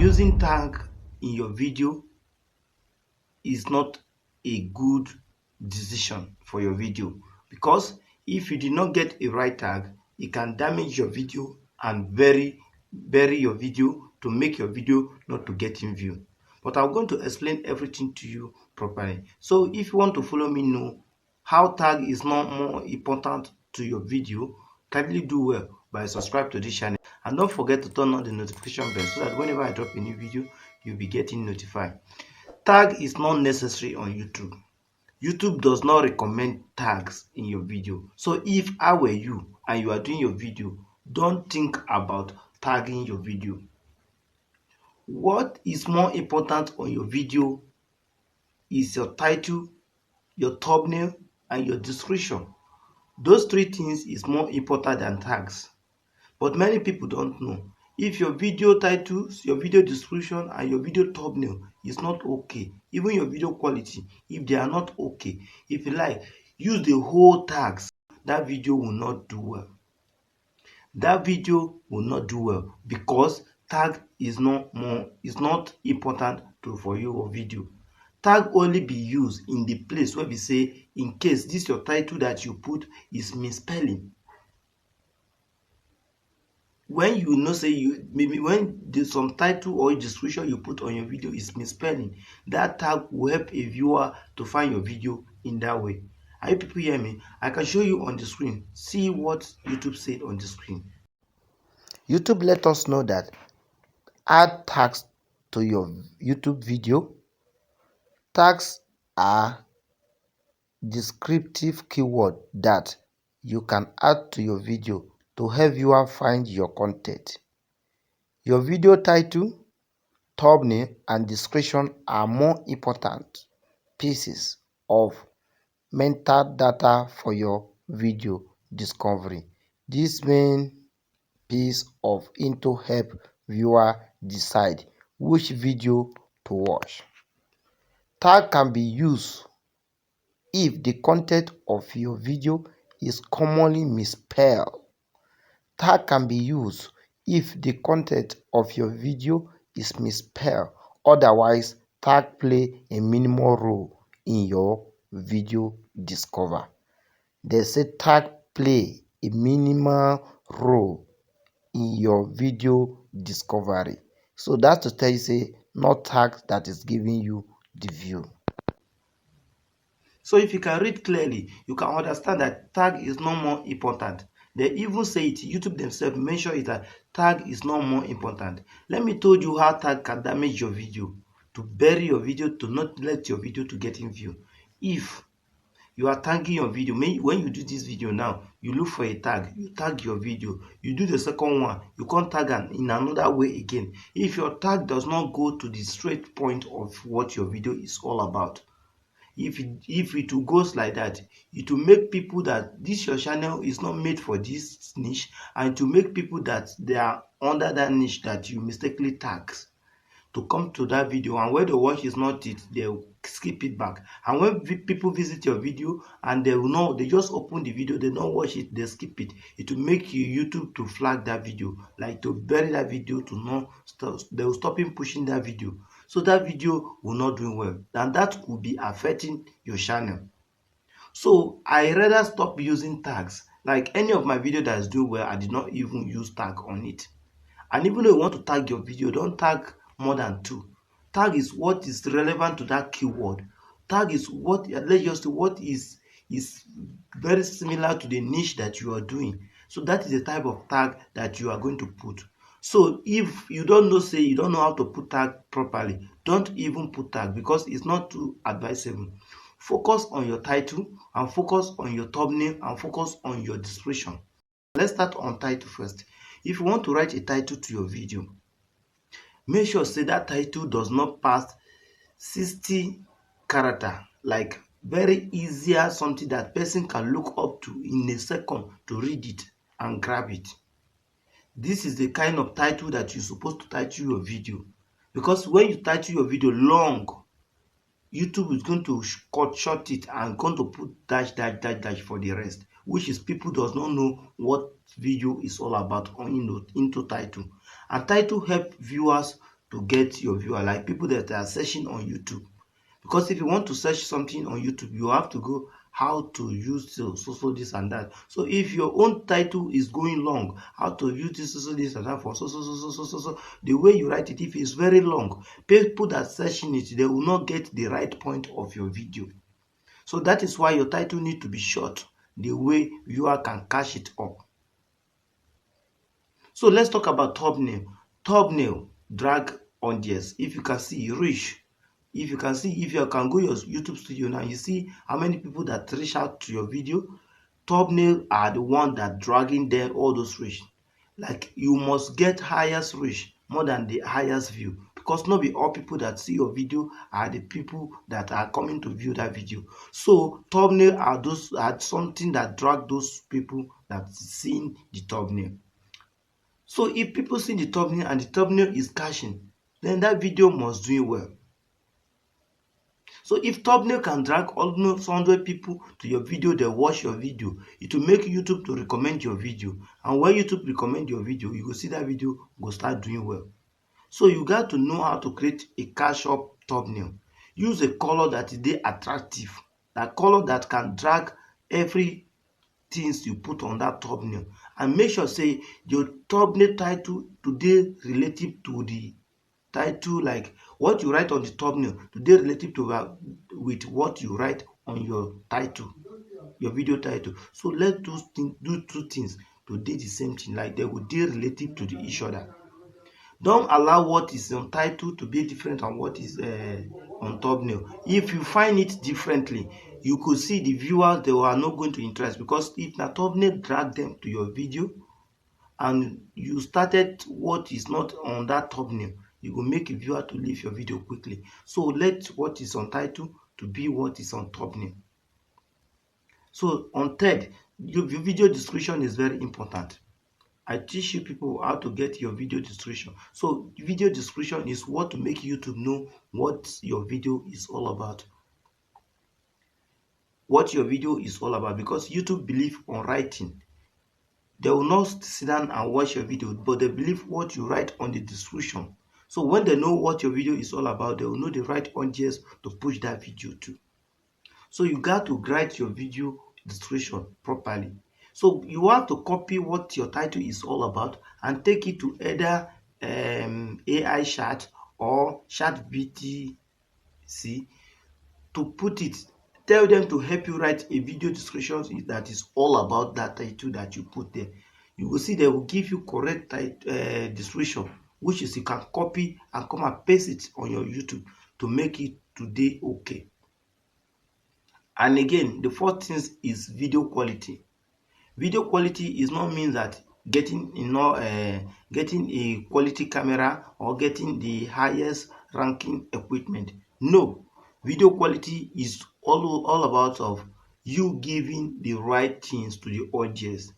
using tag in your video is not a good decision for your video, because if you did not get a right tag, it can damage your video and bury your video to make your video not to get in view. But I'm going to explain everything to you properly. So if you want to follow me know how tag is not more important to your video, kindly do well by subscribe to this channel, and don't forget to turn on the notification bell so that whenever I drop a new video, you'll be getting notified. Tag is not necessary on YouTube. YouTube does not recommend tags in your video. So if I were you and you are doing your video, don't think about tagging your video. What is more important on your video is your title, your thumbnail, and your description. Those three things is more important than tags. But many people don't know. If your video titles, your video description, and your video thumbnail is not okay, even your video quality, if they are not okay, if you like, use the whole tags, that video will not do well. That video will not do well because tag is not important for your video. Tag only be used in the place where we say, in case this your title that you put is misspelling. When you know say you maybe when there's some title or description you put on your video is misspelling, that tag will help a viewer to find your video in that way. Are you people hear me? I can show you on the screen. See what YouTube said on the screen. YouTube let us know that add tags to your YouTube video. Tags are descriptive keyword that you can add to your video to help viewers find your content. Your video title, thumbnail, and description are more important pieces of metadata for your video discovery. This main piece of info help viewer decide which video to watch. Tag can be used if the content of your video is commonly misspelled. Tag can be used if the content of your video is misspelled. Otherwise, tag play a minimal role in your video discovery. They say tag play a minimal role in your video discovery. So that's to tell you say not tag that is giving you the view. So if you can read clearly, you can understand that tag is no more important. They even say it, YouTube themselves mention it, that tag is no more important. Let me tell you how tag can damage your video, to bury your video, to not let your video to get in view. If you are tagging your video, when you do this video now, you look for a tag, you tag your video, you do the second one, you can't tag in another way again. If your tag does not go to the straight point of what your video is all about, if it goes like that, it will make people that this your channel is not made for this niche, and to make people that they are under that niche that you mistakenly tags to come to that video, and when they watch is not it, they'll skip it back. And when people visit your video and they will know, they just open the video, they don't watch it, they skip it, it will make you YouTube to flag that video, like to bury that video, to not stop, they will stop him pushing that video. So that video will not do well, and that could be affecting your channel. So I rather stop using tags. Like any of my video that is doing well, I did not even use tag on it. And even though you want to tag your video, don't tag more than 2. Tag is what is relevant to that keyword. Tag is what, let's just say, what is very similar to the niche that you are doing. So that is the type of tag that you are going to put. So if you don't know, say you don't know how to put tag properly, don't even put tag, because it's not too advisable. Focus on your title, and focus on your thumbnail, and focus on your description. Let's start on title first. If you want to write a title to your video, make sure say that title does not pass 60 characters, like very easier, something that person can look up to in a second to read it and grab it. This is the kind of title that you're supposed to title your video, because when you title your video long, YouTube is going to cut short it and going to put dash dash dash dash for the rest, which is people does not know what video is all about on into title. And title help viewers to get your viewer, like people that are searching on YouTube. Because if you want to search something on YouTube, you have to go how to use so this and that. So if your own title is going long, how to use this and that for so, the way you write it, if it's very long, people that searching it, they will not get the right point of your video. So that is why your title need to be short, the way viewer can catch it up. So let's talk about thumbnail. Thumbnail drag audience. If you can see, reach. If you can see, if you can go your YouTube studio now, you see how many people that reach out to your video. Thumbnail are the one that dragging them all those reach. Like you must get highest reach more than the highest view, because not be all people that see your video are the people that are coming to view that video. So thumbnail are something that drag those people that seeing the thumbnail. So if people see the thumbnail and the thumbnail is caching, then that video must do well. So if thumbnail can drag almost 100 people to your video, they watch your video, it will make YouTube to recommend your video. And when YouTube recommend your video, you will see that video go start doing well. So you got to know how to create a catch up thumbnail. Use a color that is attractive, that color that can drag every things you put on that thumbnail, and make sure say your thumbnail title today relative to the title, like what you write on the thumbnail today relative to with what you write on your title, your video title. So let's do two things to do the same thing, like they will be relative to each other. Don't allow what is on title to be different than what is on thumbnail. If you find it differently, you could see the viewers, they are not going to interest, because if the thumbnail drag them to your video and you started what is not on that thumbnail, you will make a viewer to leave your video quickly. So let what is on title to be what is on thumbnail. So on third, your video description is very important. I teach you people how to get your video description. So video description is what to make YouTube know what your video is all about. What your video is all about, because YouTube believe on writing. They will not sit down and watch your video, but they believe what you write on the description. So when they know what your video is all about, they will know the right audience to push that video to. So you got to write your video description properly. So you have to copy what your title is all about and take it to either AI chat or chat BTC to put it. Tell them to help you write a video description that is all about that title that you put there. You will see they will give you correct description, which is you can copy and come and paste it on your YouTube to make it today okay. And again, the fourth thing is video quality. Video quality is not mean that getting getting a quality camera or getting the highest ranking equipment. No, video quality is all about of you giving the right things to the audience.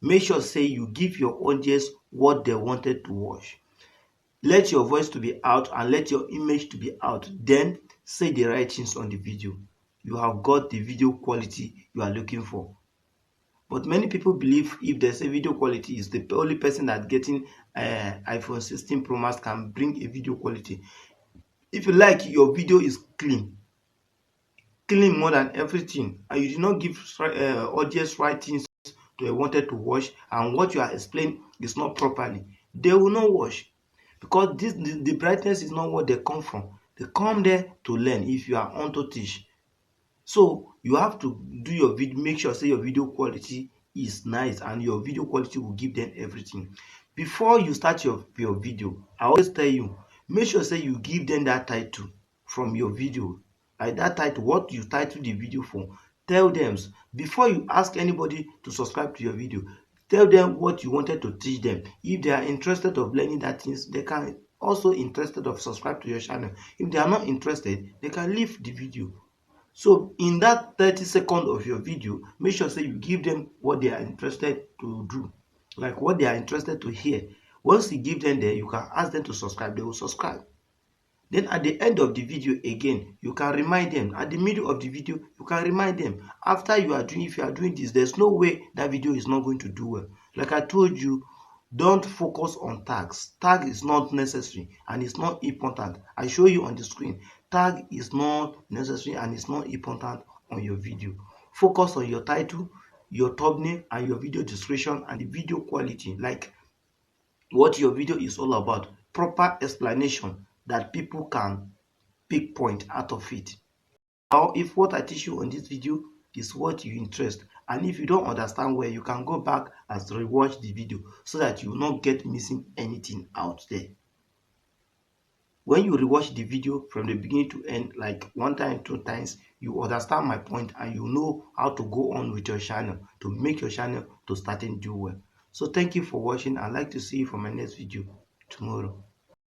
Make sure say you give your audience what they wanted to watch. Let your voice to be out and let your image to be out. Then say the right things on the video. You have got the video quality you are looking for. But many people believe if they say video quality is the only person that getting iPhone 16 Pro Max can bring a video quality. If you like your video is clean more than everything, and you did not give audience right things they wanted to watch, and what you are explaining is not properly, they will not watch, because the brightness is not what they come from. They come there to learn. If you are on to teach, so you have to do your video, make sure say your video quality is nice, and your video quality will give them everything. Before you start your video, I always tell you, make sure say you give them that title from your video. Like that title, what you title the video for. Tell them before you ask anybody to subscribe to your video. Tell them what you wanted to teach them. If they are interested of learning that things, they can also interested of subscribe to your channel. If they are not interested, they can leave the video. So in that 30 seconds of your video, make sure say you give them what they are interested to do, like what they are interested to hear. Once you give them there, you can ask them to subscribe, they will subscribe. Then at the end of the video again, you can remind them. At the middle of the video, you can remind them. After you are doing, if you are doing this, there's no way that video is not going to do well. Like I told you, Don't focus on tags. Tag is not necessary and it's not important. I show you on the screen. Tag is not necessary and it's not important on your video. Focus on your title, your thumbnail, and your video description and the video quality, like what your video is all about. Proper explanation that people can pick point out of it. Now, if what I teach you on this video is what you interest, and if you don't understand well, you can go back and rewatch the video so that you will not get missing anything out there. When you rewatch the video from the beginning to end, like 1 time, 2 times, you understand my point and you know how to go on with your channel to make your channel to start and do well. So thank you for watching. I'd like to see you for my next video tomorrow.